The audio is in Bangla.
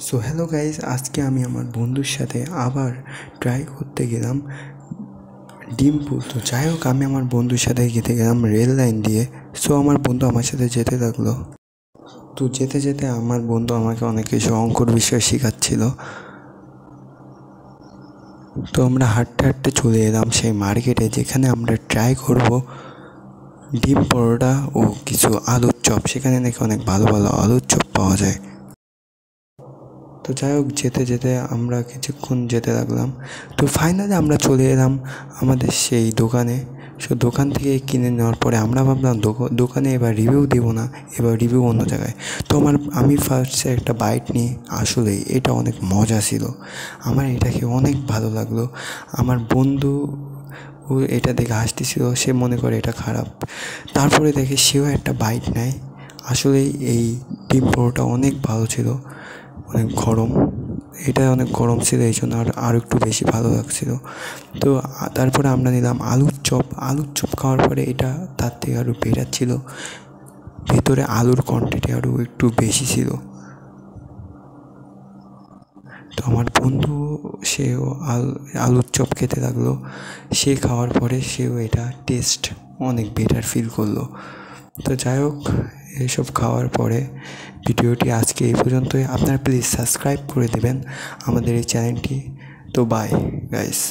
সো হ্যালো গাইস, আজকে আমি আমার বন্ধুর সাথে আবার ট্রাই করতে গেলাম ডিম পুল। তো যাই হোক, আমি আমার বন্ধুর সাথে যেতে গেলাম রেল লাইন দিয়ে। সো আমার বন্ধু আমার সাথে যেতে লাগলো। তো যেতে যেতে আমার বন্ধু আমাকে অনেক কিছু অঙ্কর বিষয় শেখাচ্ছিল। তো আমরা হাঁটতে হাঁটতে চলে এলাম সেই মার্কেটে, যেখানে আমরা ট্রাই করব ডিম পরোটা ও কিছু আলুর চপ। সেখানে নাকি অনেক ভালো ভালো আলুর চপ পাওয়া যায়। তো যাই হোক, যেতে যেতে আমরা কিছুক্ষণ যেতে লাগলাম। তো ফাইনালি আমরা চলে এলাম আমাদের সেই দোকানে। সো দোকান থেকে কিনে নেওয়ার পরে আমরা ভাবলাম দোকানে এবার রিভিউ দিব না, এবার রিভিউ অন্য জায়গায়। তো আমি ফার্স্টে একটা বাইট নিই। আসলেই এটা অনেক মজা ছিল, আমার এটা খেয়ে অনেক ভালো লাগলো। আমার বন্ধু ও এটা দেখে হাসতেছিল, সে মনে করে এটা খারাপ। তারপরে দেখে সেও একটা বাইট নেয়। আসলেই এই ডিম পরোটা অনেক ভালো ছিল, অনেক গরম। এটা অনেক গরম ছিল, এই জন্য আরও একটু বেশি ভালো লাগছিলো। তো তারপরে আমরা নিলাম আলুর চপ। আলুর চপ খাওয়ার পরে এটা তার থেকে আরও বেটার ছিল, ভেতরে আলুর কোয়ান্টিটি আরও একটু বেশি ছিল। তো আমার বন্ধু সেও আলুর চপ খেতে লাগলো। সে খাওয়ার পরে সেও এটা টেস্ট অনেক বেটার ফিল করলো। তো যাই হোক, এসব খাওয়ার পরে ভিডিওটি আজকে এই পর্যন্তই। আপনারা প্লিজ সাবস্ক্রাইব করে দেবেন আমাদের এই চ্যানেলটি। তো বাই গাইস।